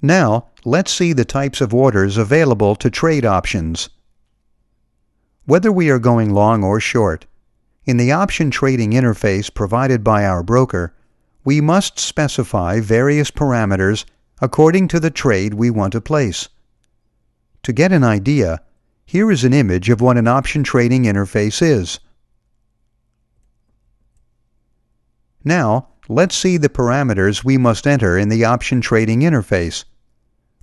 Now, let's see the types of orders available to trade options. Whether we are going long or short, in the option trading interface provided by our broker, we must specify various parameters according to the trade we want to place. To get an idea, here is an image of what an option trading interface is. Now, let's see the parameters we must enter in the option trading interface.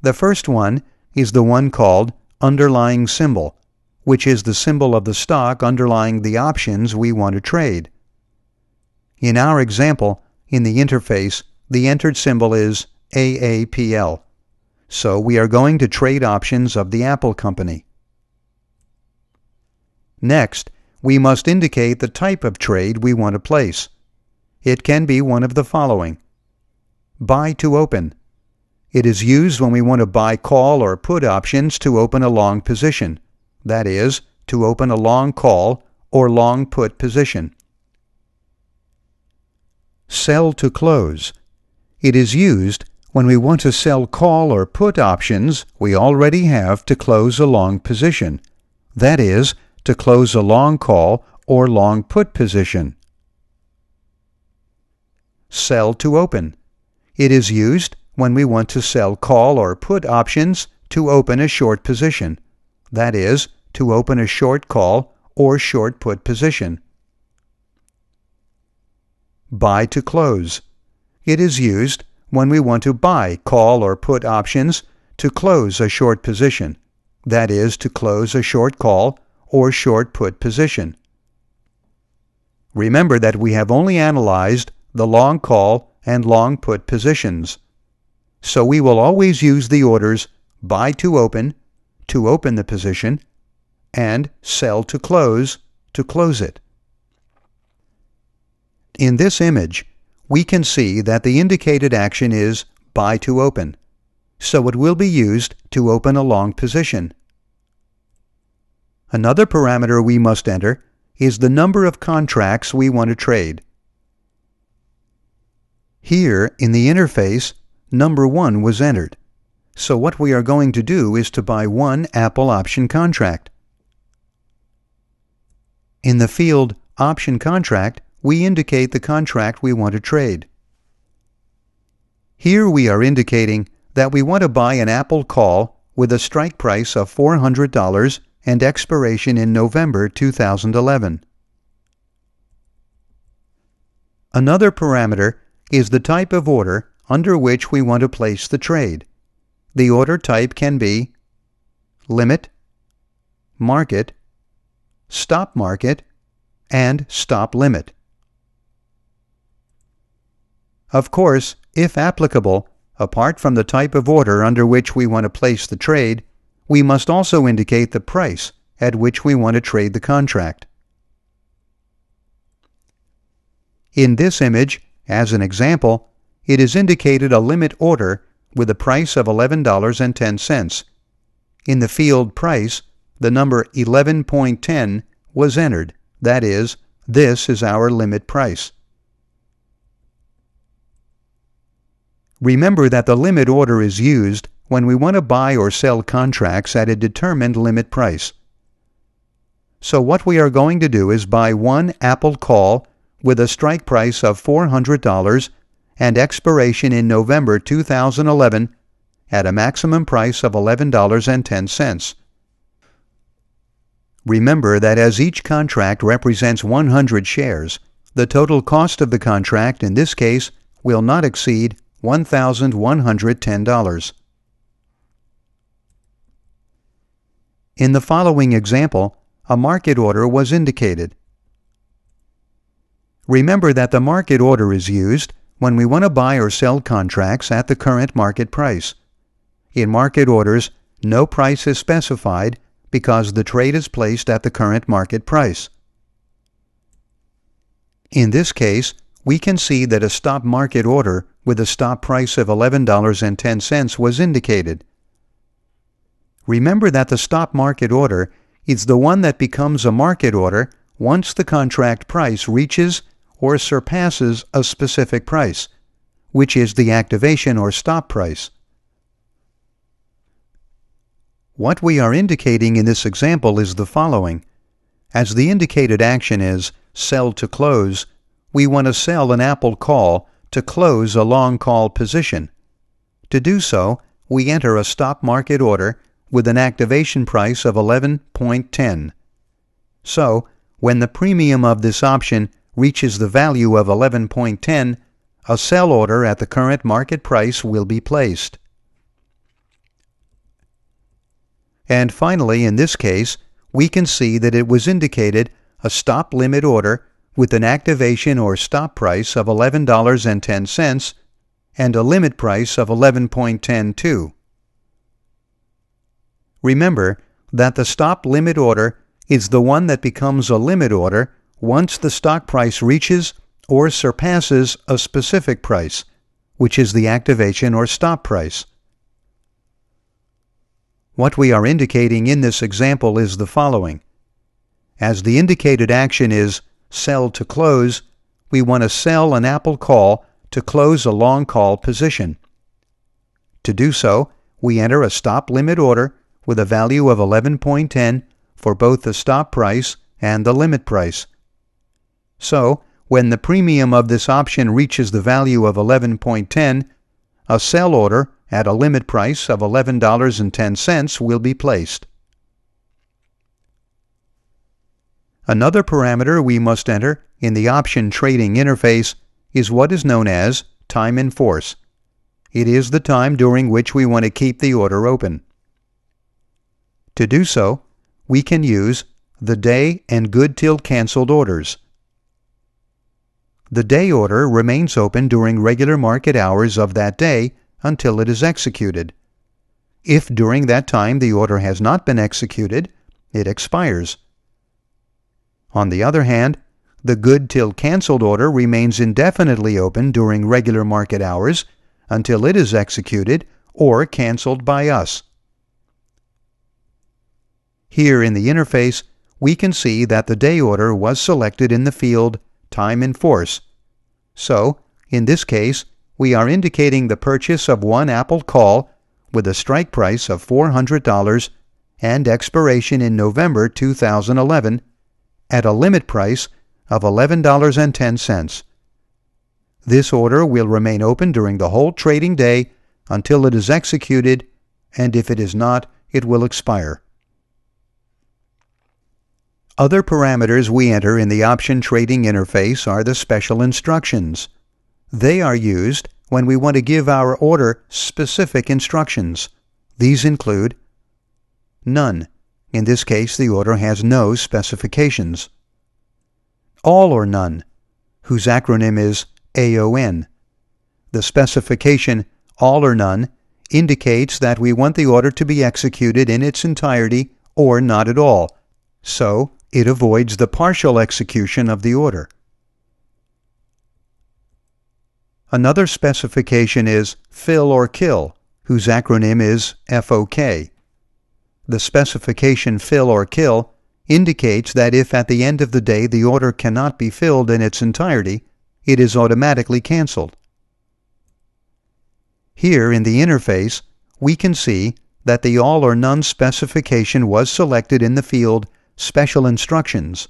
The first one is the one called underlying symbol, which is the symbol of the stock underlying the options we want to trade. In our example, in the interface, the entered symbol is AAPL, so we are going to trade options of the Apple Company. Next, we must indicate the type of trade we want to place. It can be one of the following. Buy to open. It is used when we want to buy call or put options to open a long position, that is, to open a long call or long put position. Sell to close. It is used when we want to sell call or put options we already have to close a long position, that is, to close a long call or long put position. Sell to open. It is used when we want to sell call or put options to open a short position, that is, to open a short call or short put position. Buy to close. It is used when we want to buy call or put options to close a short position, that is, to close a short call or short put position. Remember that we have only analyzed the long call and long put positions, so we will always use the orders buy to open the position and sell to close it. In this image, we can see that the indicated action is buy to open, so it will be used to open a long position. Another parameter we must enter is the number of contracts we want to trade. Here, in the interface, number 1 was entered, so what we are going to do is to buy one Apple option contract. In the field Option Contract, we indicate the contract we want to trade. Here we are indicating that we want to buy an Apple call with a strike price of $400 and expiration in November 2011. Another parameter is the type of order under which we want to place the trade. The order type can be limit, market, stop market, and stop limit. Of course, if applicable, apart from the type of order under which we want to place the trade, we must also indicate the price at which we want to trade the contract. In this image, as an example, it is indicated a limit order with a price of $11.10. In the field price, the number 11.10 was entered. That is, this is our limit price. Remember that the limit order is used when we want to buy or sell contracts at a determined limit price. So what we are going to do is buy one Apple call with a strike price of $400 and expiration in November 2011 at a maximum price of $11.10. Remember that as each contract represents 100 shares, the total cost of the contract in this case will not exceed $1,110. In the following example, a market order was indicated. Remember that the market order is used when we want to buy or sell contracts at the current market price. In market orders, no price is specified because the trade is placed at the current market price. In this case, we can see that a stop market order with a stop price of $11.10 was indicated. Remember that the stop market order is the one that becomes a market order once the contract price reaches or surpasses a specific price, which is the activation or stop price. What we are indicating in this example is the following. As the indicated action is sell to close, we want to sell an Apple call to close a long call position. To do so, we enter a stop market order with an activation price of 11.10. So, when the premium of this option reaches the value of 11.10, a sell order at the current market price will be placed. And finally, in this case, we can see that it was indicated a stop limit order with an activation or stop price of $11.10 and a limit price of 11.10 Remember that the stop limit order is the one that becomes a limit order once the stock price reaches or surpasses a specific price, which is the activation or stop price. What we are indicating in this example is the following. As the indicated action is sell to close, we want to sell an Apple call to close a long call position. To do so, we enter a stop limit order with a value of 11.10 for both the stop price and the limit price. So, when the premium of this option reaches the value of 11.10, a sell order at a limit price of $11.10 will be placed. Another parameter we must enter in the option trading interface is what is known as time in force. It is the time during which we want to keep the order open. To do so, we can use the day and good till canceled orders. The day order remains open during regular market hours of that day until it is executed. If during that time the order has not been executed, it expires. On the other hand, the good till canceled order remains indefinitely open during regular market hours until it is executed or canceled by us. Here in the interface, we can see that the day order was selected in the field Time in Force. So, in this case, we are indicating the purchase of one Apple call with a strike price of $400 and expiration in November 2011 at a limit price of $11.10. This order will remain open during the whole trading day until it is executed, and if it is not, it will expire. Other parameters we enter in the option trading interface are the special instructions. They are used when we want to give our order specific instructions. These include none. In this case, the order has no specifications. All or none, whose acronym is AON. The specification all or none indicates that we want the order to be executed in its entirety or not at all, so it avoids the partial execution of the order. Another specification is fill or kill, whose acronym is FOK. The specification fill or kill indicates that if at the end of the day the order cannot be filled in its entirety, it is automatically canceled. Here in the interface, we can see that the all or none specification was selected in the field Special Instructions.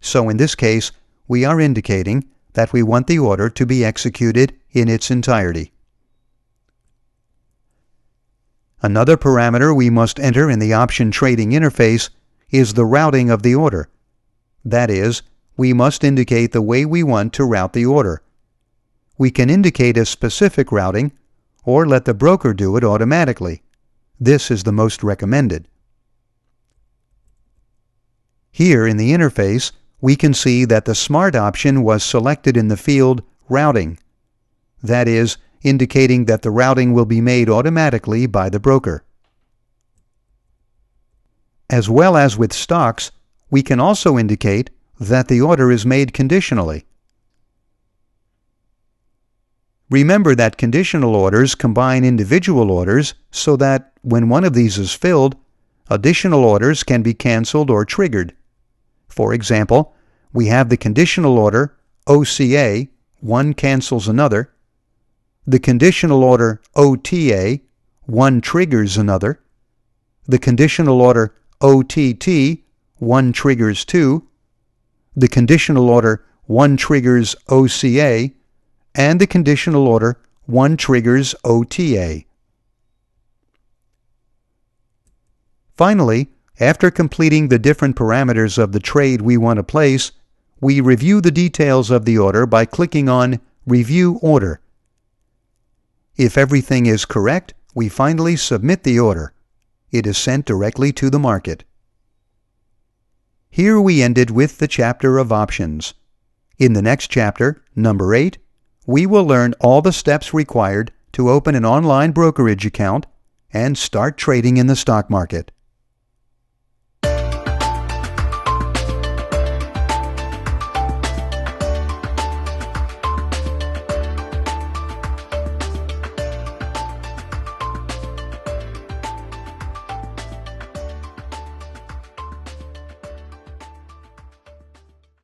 So in this case, we are indicating that we want the order to be executed in its entirety. Another parameter we must enter in the option trading interface is the routing of the order. That is, we must indicate the way we want to route the order. We can indicate a specific routing or let the broker do it automatically. This is the most recommended. Here in the interface, we can see that the Smart option was selected in the field Routing. That is, indicating that the routing will be made automatically by the broker. As well as with stocks, we can also indicate that the order is made conditionally. Remember that conditional orders combine individual orders so that, when one of these is filled, additional orders can be canceled or triggered. For example, we have the conditional order OCA, one cancels another, the conditional order OTA, one triggers another, the conditional order OTT, 1 triggers 2, the conditional order 1 triggers OCA, and the conditional order 1 triggers OTA. Finally, after completing the different parameters of the trade we want to place, we review the details of the order by clicking on Review Order. If everything is correct, we finally submit the order. It is sent directly to the market. Here we ended with the chapter of options. In the next chapter, number 8, we will learn all the steps required to open an online brokerage account and start trading in the stock market.